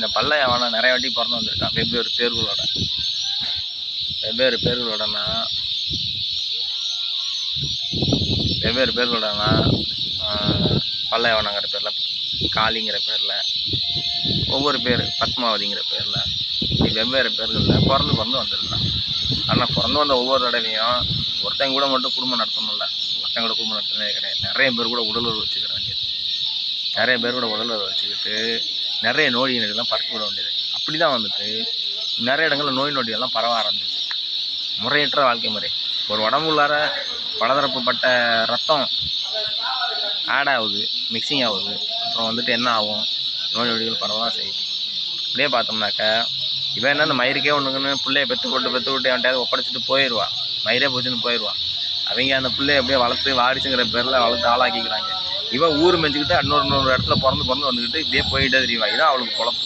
இந்த பல்ல அவனை நிறைய வாட்டி பிறந்து வந்திருக்கான் வெவ்வேறு பேர்களோடனா பல்ல யவனங்கிற பேரில், காளிங்கிற பேரில், ஒவ்வொரு பேர் பத்மாவதிங்கிற பேரில், வெவ்வேறு பேர்களில் பிறந்து வந்திருக்கான். ஆனால் பிறந்து வந்த ஒவ்வொரு தடவையும் ஒருத்தங்க கூட மட்டும் குடும்பம் நடத்தணும்ல, ஒருத்தங்க கூட குடும்பம் நடத்தினதே கிடையாது. நிறைய பேர் கூட உடலுறவு வச்சுக்கிற வேண்டியது, நிறைய பேர் கூட உடலுறவு வச்சுக்கிட்டு நிறைய நோய் நொடியெல்லாம் பரப்பி விட வேண்டியது. அப்படி தான் வந்துட்டு நிறைய இடங்களில் நோய் நொடியெல்லாம் பரவ ஆரம்பிச்சு. முறையற்ற வாழ்க்கை முறை. ஒரு உடம்புள்ளார பலதரப்புப்பட்ட ரத்தம் ஆட் ஆகுது, மிக்சிங் ஆகுது. அப்புறம் வந்துட்டு என்ன ஆகும், நோய் நொடிகள் பரவதான் செய்யுது. அப்படியே பார்த்தோம்னாக்கா இவன் என்ன அந்த மயிருக்கே ஒன்றுக்குன்னு பிள்ளைய பெற்று விட்டு அவன்கிட்ட ஒப்படைச்சிட்டு போயிடுவான், மயிரே போச்சுன்னு போயிடுவான். அவங்க அந்த பிள்ளைய அப்படியே வளர்த்து வாரிசுங்கிற பேரில் வளர்த்து ஆளாக்கிக்கிறாங்க. இவன் ஊர் மெஞ்சிக்கிட்டு இன்னொரு இடத்துல பிறந்து வந்துக்கிட்டு இப்படியே போயிட்டே தெரியுவா. இதான் அவளுக்கு பொழப்பு.